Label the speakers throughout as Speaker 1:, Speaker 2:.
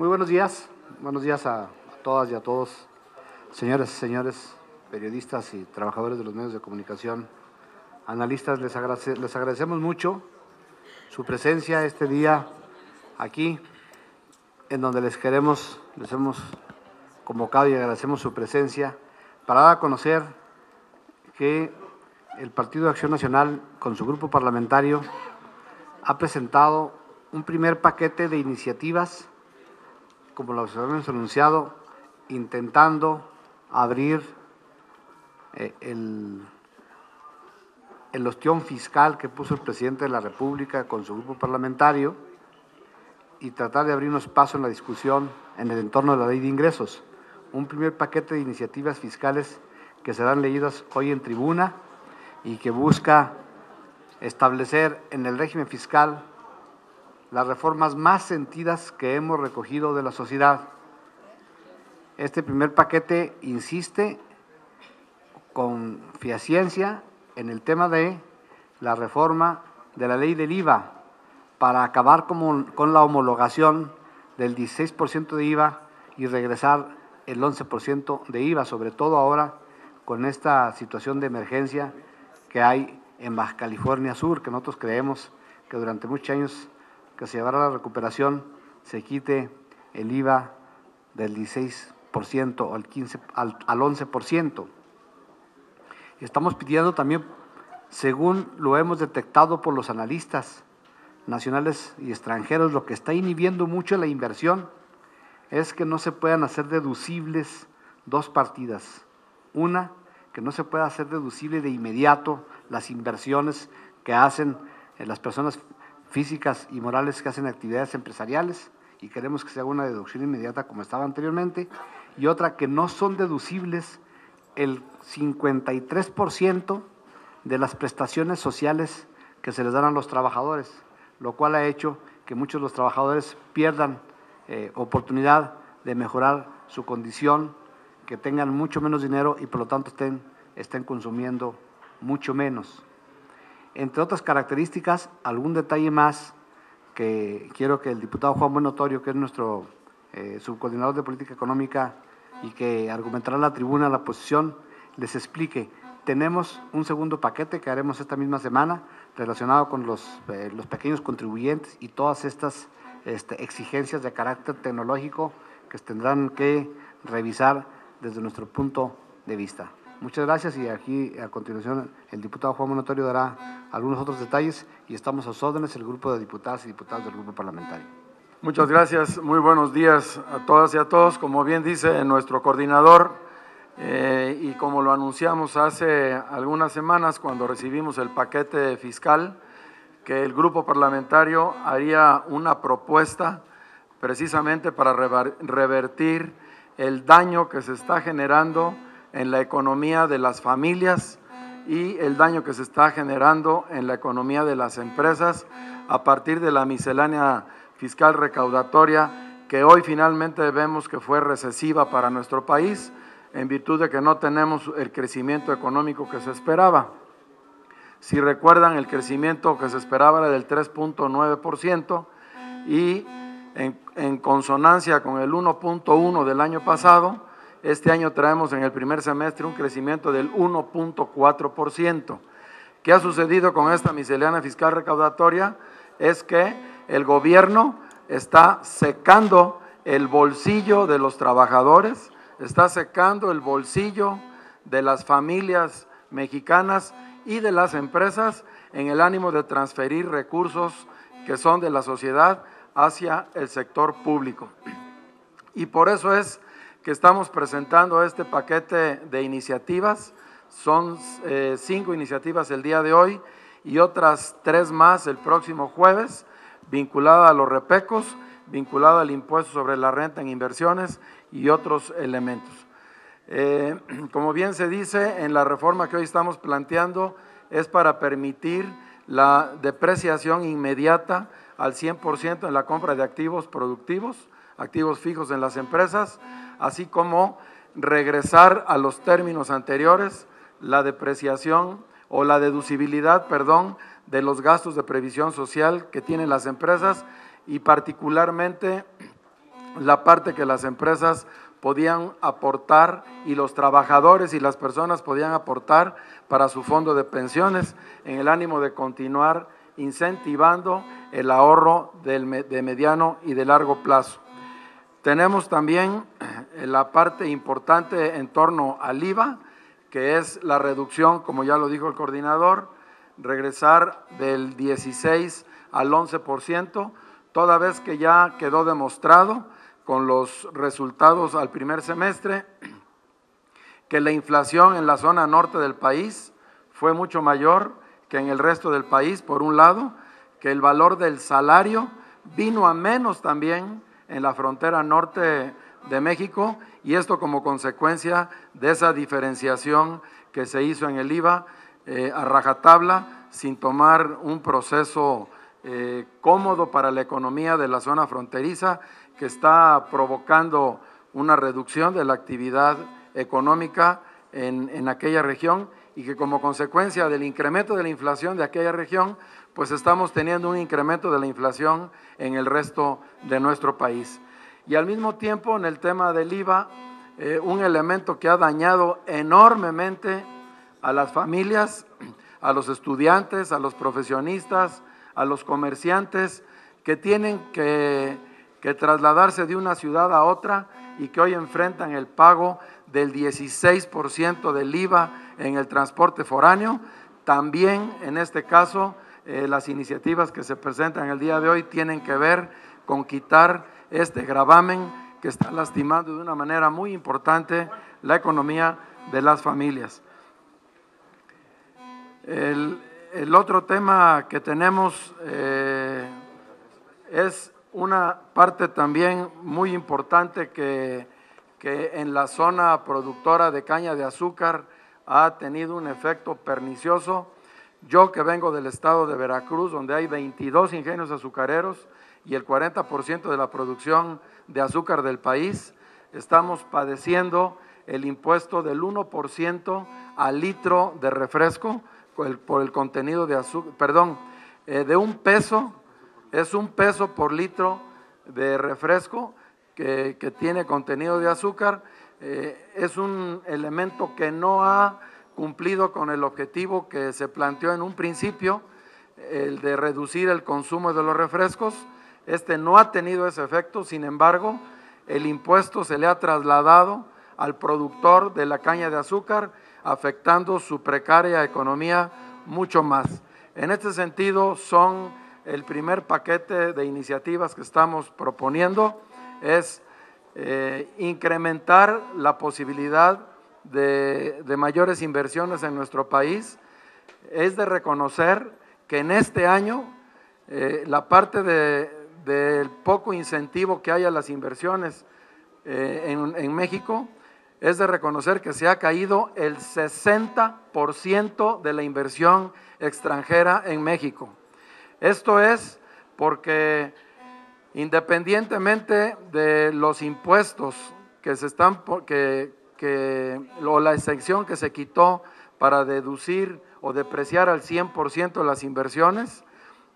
Speaker 1: Muy buenos días a todas y a todos, señoras y señores, periodistas y trabajadores de los medios de comunicación, analistas, les agradecemos mucho su presencia este día aquí, en donde les hemos convocado y agradecemos su presencia para dar a conocer que el Partido de Acción Nacional, con su grupo parlamentario, ha presentado un primer paquete de iniciativas, como lo hemos anunciado, intentando abrir el ostión fiscal que puso el presidente de la República con su grupo parlamentario y tratar de abrirnos paso en la discusión en el entorno de la ley de ingresos. Un primer paquete de iniciativas fiscales que serán leídas hoy en tribuna y que busca establecer en el régimen fiscal las reformas más sentidas que hemos recogido de la sociedad. Este primer paquete insiste con fehaciencia en el tema de la reforma de la ley del IVA para acabar con la homologación del 16% de IVA y regresar el 11% de IVA, sobre todo ahora con esta situación de emergencia que hay en Baja California Sur, que nosotros creemos que durante muchos años que se llevará la recuperación, se quite el IVA del 16% al 11%. Estamos pidiendo también, según lo hemos detectado por los analistas nacionales y extranjeros, lo que está inhibiendo mucho la inversión es que no se puedan hacer deducibles dos partidas. Una, que no se pueda hacer deducible de inmediato las inversiones que hacen las personas físicas y morales que hacen actividades empresariales, y queremos que se haga una deducción inmediata como estaba anteriormente, y otra, que no son deducibles el 53% de las prestaciones sociales que se les dan a los trabajadores, lo cual ha hecho que muchos de los trabajadores pierdan oportunidad de mejorar su condición, que tengan mucho menos dinero y por lo tanto estén consumiendo mucho menos. Entre otras características, algún detalle más que quiero que el diputado Juan Buenotorio, que es nuestro subcoordinador de política económica y que argumentará en la tribuna la posición, les explique. Tenemos un segundo paquete que haremos esta misma semana relacionado con los pequeños contribuyentes y todas estas exigencias de carácter tecnológico que tendrán que revisar desde nuestro punto de vista. Muchas gracias, y aquí a continuación el diputado Juan Buenotorio dará algunos otros detalles y estamos a sus órdenes, el grupo de diputadas y diputados del grupo parlamentario.
Speaker 2: Muchas gracias, muy buenos días a todas y a todos. Como bien dice nuestro coordinador y como lo anunciamos hace algunas semanas cuando recibimos el paquete fiscal, que el grupo parlamentario haría una propuesta precisamente para revertir el daño que se está generando en la economía de las familias y el daño que se está generando en la economía de las empresas a partir de la miscelánea fiscal recaudatoria que hoy finalmente vemos que fue recesiva para nuestro país en virtud de que no tenemos el crecimiento económico que se esperaba. Si recuerdan, el crecimiento que se esperaba era del 3.9% y en consonancia con el 1.1 del año pasado, este año traemos en el primer semestre un crecimiento del 1.4%. ¿Qué ha sucedido con esta miscelánea fiscal recaudatoria? Es que el gobierno está secando el bolsillo de los trabajadores, está secando el bolsillo de las familias mexicanas y de las empresas en el ánimo de transferir recursos que son de la sociedad hacia el sector público. Y por eso es que estamos presentando este paquete de iniciativas. Son 5 iniciativas el día de hoy y otras 3 más el próximo jueves, vinculada a los repecos, vinculada al impuesto sobre la renta en inversiones y otros elementos. Como bien se dice, en la reforma que hoy estamos planteando es para permitir la depreciación inmediata al 100% en la compra de activos productivos, activos fijos en las empresas, así como regresar a los términos anteriores la depreciación o la deducibilidad, de los gastos de previsión social que tienen las empresas y particularmente la parte que las empresas podían aportar y los trabajadores y las personas podían aportar para su fondo de pensiones, en el ánimo de continuar incentivando el ahorro de mediano y de largo plazo. Tenemos también la parte importante en torno al IVA, que es la reducción, como ya lo dijo el coordinador, regresar del 16 al 11%, toda vez que ya quedó demostrado con los resultados al primer semestre que la inflación en la zona norte del país fue mucho mayor que en el resto del país, por un lado, que el valor del salario vino a menos también en la frontera norte de México, y esto como consecuencia de esa diferenciación que se hizo en el IVA a rajatabla, sin tomar un proceso cómodo para la economía de la zona fronteriza, que está provocando una reducción de la actividad económica en aquella región, y que como consecuencia del incremento de la inflación de aquella región, pues estamos teniendo un incremento de la inflación en el resto de nuestro país. Y al mismo tiempo, en el tema del IVA, un elemento que ha dañado enormemente a las familias, a los estudiantes, a los profesionistas, a los comerciantes, que tienen que trasladarse de una ciudad a otra y que hoy enfrentan el pago del 16% del IVA en el transporte foráneo. También, en este caso, las iniciativas que se presentan el día de hoy tienen que ver con quitar este gravamen que está lastimando de una manera muy importante la economía de las familias. El otro tema que tenemos es una parte también muy importante que en la zona productora de caña de azúcar ha tenido un efecto pernicioso. Yo, que vengo del estado de Veracruz, donde hay 22 ingenios azucareros y el 40% de la producción de azúcar del país, estamos padeciendo el impuesto del 1% al litro de refresco por el contenido de azúcar, perdón, de $1, es $1 por litro de refresco que tiene contenido de azúcar. Es un elemento que no ha cumplido con el objetivo que se planteó en un principio, el de reducir el consumo de los refrescos. Este no ha tenido ese efecto, sin embargo, el impuesto se le ha trasladado al productor de la caña de azúcar, afectando su precaria economía mucho más. En este sentido, son el primer paquete de iniciativas que estamos proponiendo, es incrementar la posibilidad de mayores inversiones en nuestro país. Es de reconocer que en este año la parte del poco incentivo que hay a las inversiones en México, es de reconocer que se ha caído el 60% de la inversión extranjera en México. Esto es porque independientemente de los impuestos que se están, o la exención que se quitó para deducir o depreciar al 100% las inversiones,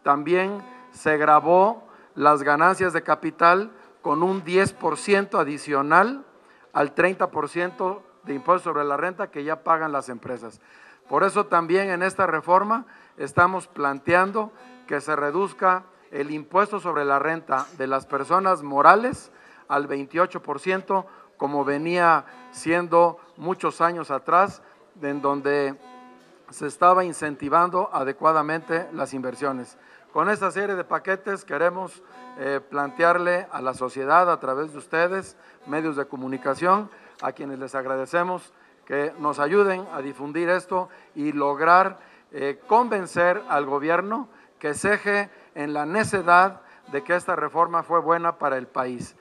Speaker 2: también se gravó las ganancias de capital con un 10% adicional al 30% de impuesto sobre la renta que ya pagan las empresas. Por eso también en esta reforma estamos planteando que se reduzca el impuesto sobre la renta de las personas morales al 28%, como venía siendo muchos años atrás, en donde se estaba incentivando adecuadamente las inversiones. Con esta serie de paquetes queremos plantearle a la sociedad, a través de ustedes, medios de comunicación, a quienes les agradecemos que nos ayuden a difundir esto y lograr convencer al gobierno que ceje en la necedad de que esta reforma fue buena para el país,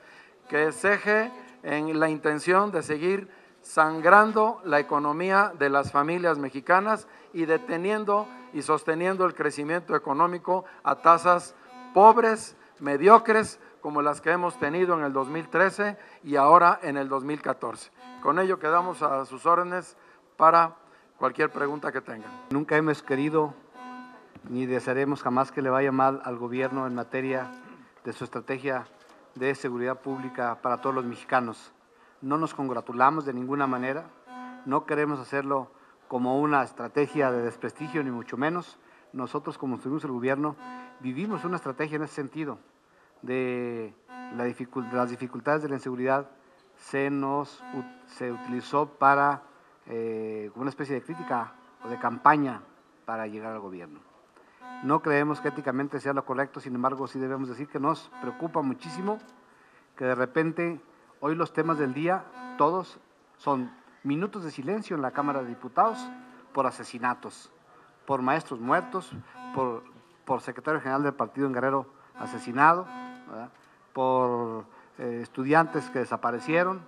Speaker 2: que ceje en la intención de seguir sangrando la economía de las familias mexicanas y deteniendo y sosteniendo el crecimiento económico a tasas pobres, mediocres, como las que hemos tenido en el 2013 y ahora en el 2014. Con ello quedamos a sus órdenes para cualquier pregunta que tengan.
Speaker 1: Nunca hemos querido ni desearemos jamás que le vaya mal al gobierno en materia de su estrategia de seguridad pública para todos los mexicanos. No nos congratulamos de ninguna manera, no queremos hacerlo como una estrategia de desprestigio, ni mucho menos. Nosotros, como estuvimos el gobierno, vivimos una estrategia en ese sentido, de las dificultades de la inseguridad se utilizó para como una especie de crítica o de campaña para llegar al gobierno. No creemos que éticamente sea lo correcto, sin embargo sí debemos decir que nos preocupa muchísimo que de repente hoy los temas del día todos son minutos de silencio en la Cámara de Diputados por asesinatos, por maestros muertos, por secretario general del partido en Guerrero asesinado, ¿verdad?, por estudiantes que desaparecieron,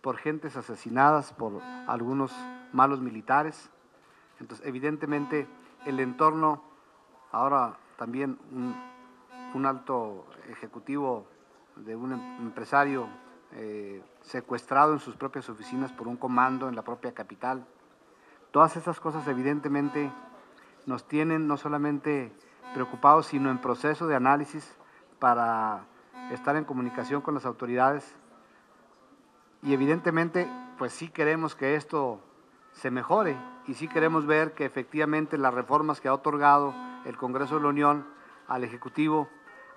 Speaker 1: por gentes asesinadas por algunos malos militares. Entonces, evidentemente, el entorno, ahora también un alto ejecutivo de un empresario secuestrado en sus propias oficinas por un comando en la propia capital. Todas esas cosas evidentemente nos tienen no solamente preocupados, sino en proceso de análisis para estar en comunicación con las autoridades. Y evidentemente, pues sí queremos que esto se mejore y sí queremos ver que efectivamente las reformas que ha otorgado el Congreso de la Unión al Ejecutivo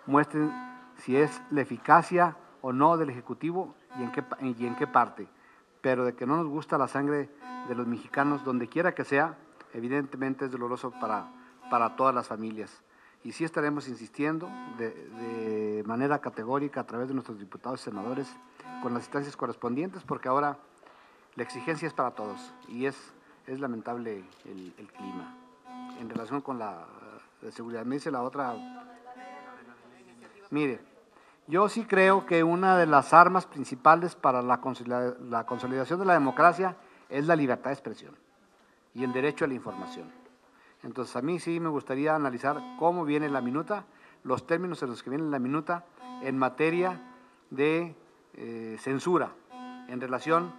Speaker 1: muestren si es la eficacia o no del Ejecutivo y en qué parte. Pero de que no nos gusta la sangre de los mexicanos, donde quiera que sea, evidentemente es doloroso para todas las familias. Y sí estaremos insistiendo de manera categórica a través de nuestros diputados y senadores con las instancias correspondientes, porque ahora la exigencia es para todos y es lamentable el clima. En relación con la seguridad, me dice la otra. Mire, yo sí creo que una de las armas principales para la consolidación de la democracia es la libertad de expresión y el derecho a la información. Entonces, a mí sí me gustaría analizar cómo viene la minuta, los términos en los que viene la minuta en materia de censura, en relación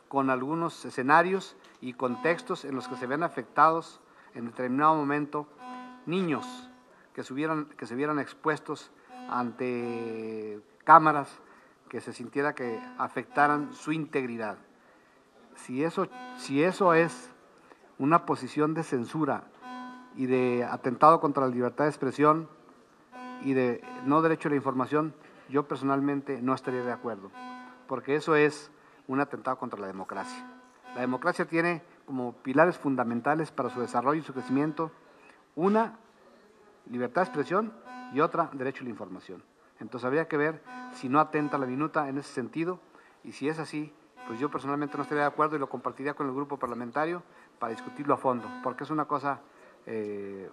Speaker 1: con algunos escenarios y contextos en los que se ven afectados en determinado momento niños que se vieran expuestos ante cámaras que se sintiera que afectaran su integridad. Si eso es una posición de censura y de atentado contra la libertad de expresión y de no derecho a la información, yo personalmente no estaría de acuerdo, porque eso es un atentado contra la democracia. La democracia tiene como pilares fundamentales para su desarrollo y su crecimiento una, libertad de expresión, y otra, derecho a la información. Entonces habría que ver si no atenta la minuta en ese sentido, y si es así, pues yo personalmente no estaría de acuerdo y lo compartiría con el grupo parlamentario para discutirlo a fondo, porque es una cosa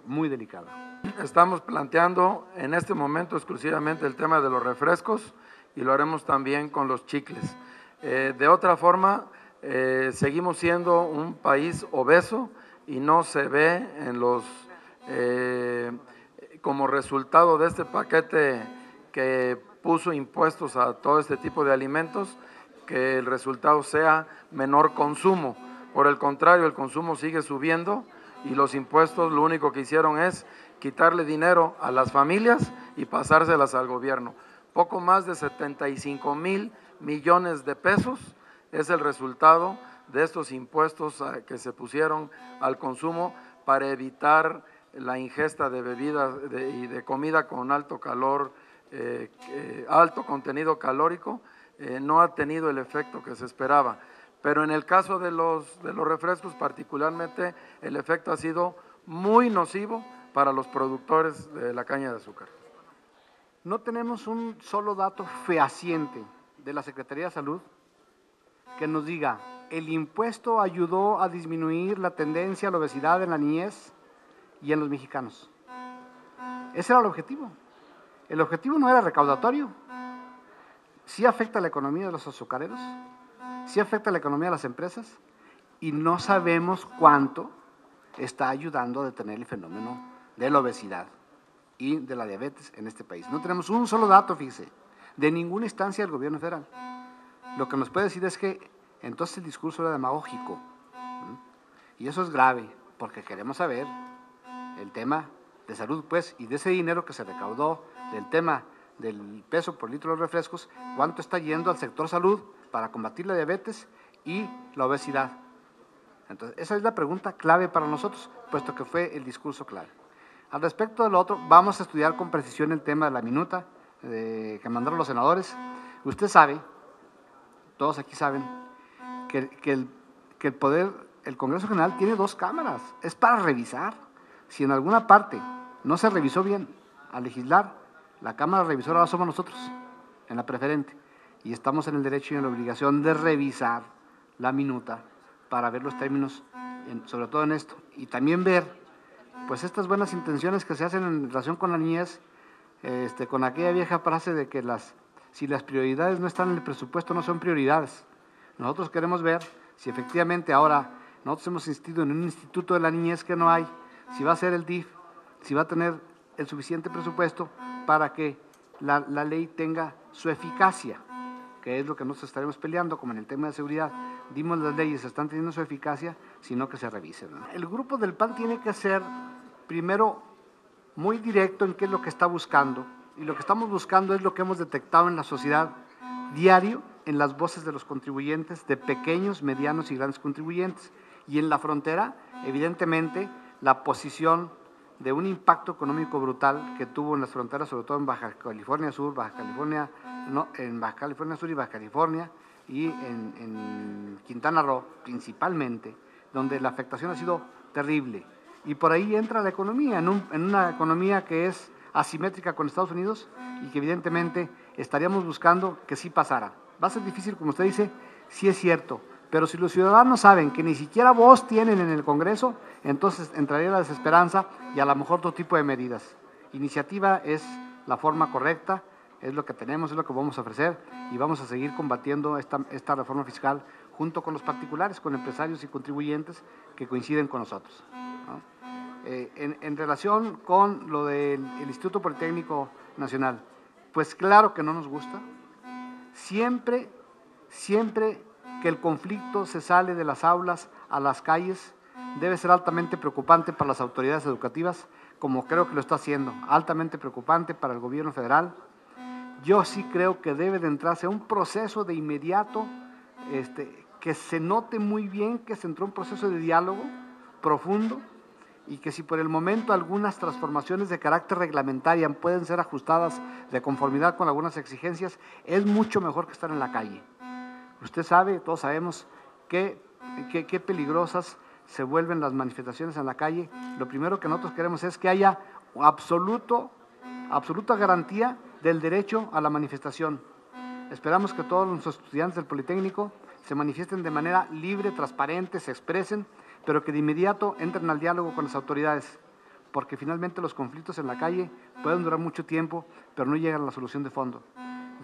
Speaker 1: muy delicada.
Speaker 2: Estamos planteando en este momento exclusivamente el tema de los refrescos y lo haremos también con los chicles. De otra forma, seguimos siendo un país obeso y no se ve en los como resultado de este paquete que puso impuestos a todo este tipo de alimentos, que el resultado sea menor consumo. Por el contrario, el consumo sigue subiendo y los impuestos lo único que hicieron es quitarle dinero a las familias y pasárselas al gobierno. Poco más de 75,000 millones de pesos es el resultado de estos impuestos que se pusieron al consumo para evitar la ingesta de bebidas y de comida con alto calor, alto contenido calórico. No ha tenido el efecto que se esperaba. Pero en el caso de los refrescos particularmente, el efecto ha sido muy nocivo para los productores de la caña de azúcar.
Speaker 1: No tenemos un solo dato fehaciente de la Secretaría de Salud que nos diga, el impuesto ayudó a disminuir la tendencia a la obesidad en la niñez y en los mexicanos. Ese era el objetivo. El objetivo no era recaudatorio. Sí afecta a la economía de los azucareros, sí afecta a la economía de las empresas y no sabemos cuánto está ayudando a detener el fenómeno de la obesidad y de la diabetes en este país. No tenemos un solo dato, fíjese, de ninguna instancia del gobierno federal. Lo que nos puede decir es que entonces el discurso era demagógico. Y eso es grave, porque queremos saber el tema de salud, pues, y de ese dinero que se recaudó del tema del peso por litro de los refrescos, cuánto está yendo al sector salud para combatir la diabetes y la obesidad. Entonces, esa es la pregunta clave para nosotros, puesto que fue el discurso clave. Al respecto de lo otro, vamos a estudiar con precisión el tema de la minuta que mandaron los senadores. Usted sabe, todos aquí saben, que el poder, el Congreso General tiene 2 cámaras, es para revisar. Si en alguna parte no se revisó bien al legislar, la Cámara Revisora ahora somos nosotros, en la preferente, y estamos en el derecho y en la obligación de revisar la minuta para ver los términos, sobre todo en esto, y también ver pues estas buenas intenciones que se hacen en relación con la niñez, con aquella vieja frase de que si las prioridades no están en el presupuesto, no son prioridades. Nosotros queremos ver si efectivamente ahora nosotros hemos insistido en un instituto de la niñez que no hay, si va a ser el DIF, si va a tener el suficiente presupuesto para que la ley tenga su eficacia, que es lo que nosotros estaremos peleando, como en el tema de seguridad. Dimos las leyes, están teniendo su eficacia, sino que se revisen, ¿no? El grupo del PAN tiene que ser, primero, muy directo en qué es lo que está buscando, y lo que estamos buscando es lo que hemos detectado en la sociedad diario, en las voces de los contribuyentes, de pequeños, medianos y grandes contribuyentes, y en la frontera, evidentemente, la posición de un impacto económico brutal que tuvo en las fronteras, sobre todo en Baja California Sur, en Baja California Sur y Baja California, y en Quintana Roo principalmente, donde la afectación ha sido terrible. Y por ahí entra la economía, en una economía que es asimétrica con Estados Unidos y que evidentemente estaríamos buscando que sí pasara. Va a ser difícil, como usted dice, sí es cierto, pero si los ciudadanos saben que ni siquiera voz tienen en el Congreso, entonces entraría la desesperanza y a lo mejor otro tipo de medidas. Iniciativa es la forma correcta, es lo que tenemos, es lo que vamos a ofrecer, y vamos a seguir combatiendo esta reforma fiscal junto con los particulares, con empresarios y contribuyentes que coinciden con nosotros, ¿no? En relación con lo del Instituto Politécnico Nacional, pues claro que no nos gusta. Siempre que el conflicto se sale de las aulas a las calles, debe ser altamente preocupante para las autoridades educativas, como creo que lo está haciendo, altamente preocupante para el gobierno federal. Yo sí creo que debe de entrarse a un proceso de inmediato, que se note muy bien que se entró un proceso de diálogo profundo, y que si por el momento algunas transformaciones de carácter reglamentaria pueden ser ajustadas de conformidad con algunas exigencias, es mucho mejor que estar en la calle. Usted sabe, todos sabemos qué peligrosas se vuelven las manifestaciones en la calle. Lo primero que nosotros queremos es que haya absoluta garantía del derecho a la manifestación. Esperamos que todos nuestros estudiantes del Politécnico se manifiesten de manera libre, transparente, se expresen, pero que de inmediato entren al diálogo con las autoridades, porque finalmente los conflictos en la calle pueden durar mucho tiempo, pero no llegan a la solución de fondo.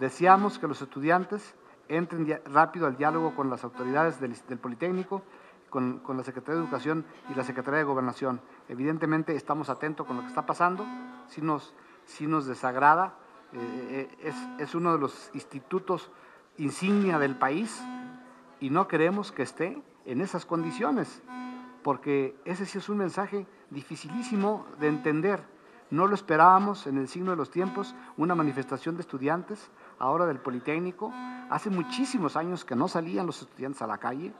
Speaker 1: Deseamos que los estudiantes entren rápido al diálogo con las autoridades del Politécnico, con la Secretaría de Educación y la Secretaría de Gobernación. Evidentemente estamos atentos con lo que está pasando, sí nos desagrada, es uno de los institutos insignia del país y no queremos que esté en esas condiciones, porque ese sí es un mensaje dificilísimo de entender. No lo esperábamos en el signo de los tiempos, una manifestación de estudiantes, ahora del Politécnico. Hace muchísimos años que no salían los estudiantes a la calle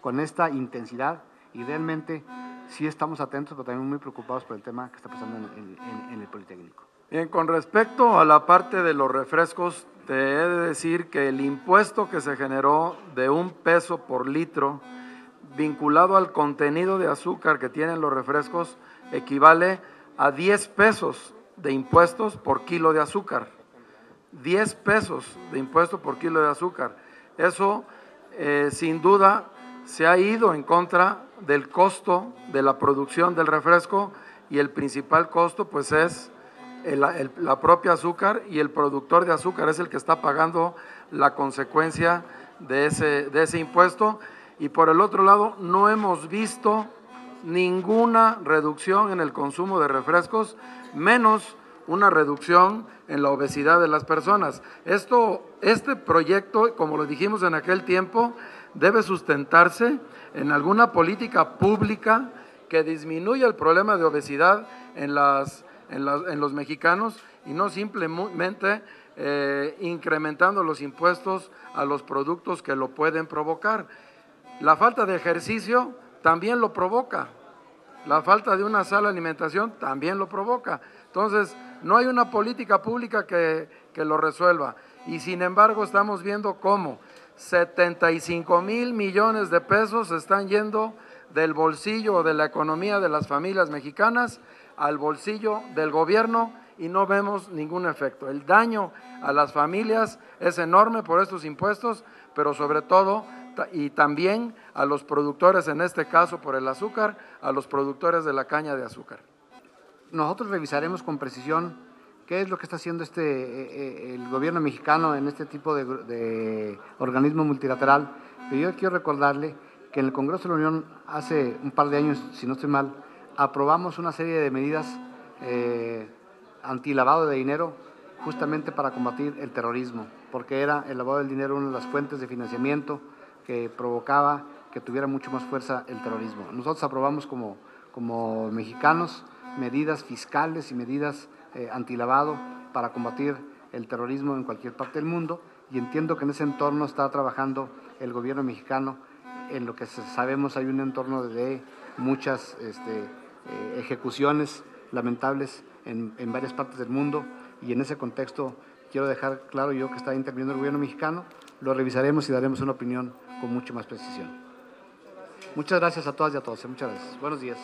Speaker 1: con esta intensidad, y realmente sí estamos atentos, pero también muy preocupados por el tema que está pasando en el Politécnico.
Speaker 2: Bien, con respecto a la parte de los refrescos, te he de decir que el impuesto que se generó de $1 por litro, vinculado al contenido de azúcar que tienen los refrescos, equivale a 10 pesos de impuestos por kilo de azúcar. 10 pesos de impuesto por kilo de azúcar. Eso, sin duda, se ha ido en contra del costo de la producción del refresco, y el principal costo pues es la propia azúcar, y el productor de azúcar es el que está pagando la consecuencia de ese impuesto. Y por el otro lado, no hemos visto ninguna reducción en el consumo de refrescos, menos una reducción en la obesidad de las personas. Este proyecto, como lo dijimos en aquel tiempo, debe sustentarse en alguna política pública que disminuya el problema de obesidad en las en los mexicanos y no simplemente incrementando los impuestos a los productos que lo pueden provocar. La falta de ejercicio también lo provoca, la falta de una sana alimentación también lo provoca. Entonces, no hay una política pública que lo resuelva. Y sin embargo, estamos viendo cómo 75,000 millones de pesos están yendo del bolsillo o de la economía de las familias mexicanas al bolsillo del gobierno y no vemos ningún efecto. El daño a las familias es enorme por estos impuestos, pero sobre todo y también a los productores, en este caso por el azúcar, a los productores de la caña de azúcar.
Speaker 1: Nosotros revisaremos con precisión qué es lo que está haciendo el gobierno mexicano en este tipo de organismo multilateral. Pero yo quiero recordarle que en el Congreso de la Unión hace un par de años, si no estoy mal, aprobamos una serie de medidas antilavado de dinero justamente para combatir el terrorismo, porque era el lavado del dinero una de las fuentes de financiamiento que provocaba que tuviera mucho más fuerza el terrorismo. Nosotros aprobamos como mexicanos medidas fiscales y medidas antilavado para combatir el terrorismo en cualquier parte del mundo, y entiendo que en ese entorno está trabajando el gobierno mexicano. En lo que sabemos hay un entorno de muchas ejecuciones lamentables en varias partes del mundo, y en ese contexto quiero dejar claro yo que está interviniendo el gobierno mexicano. Lo revisaremos y daremos una opinión con mucha más precisión. Muchas gracias a todas y a todos. Muchas gracias. Buenos días.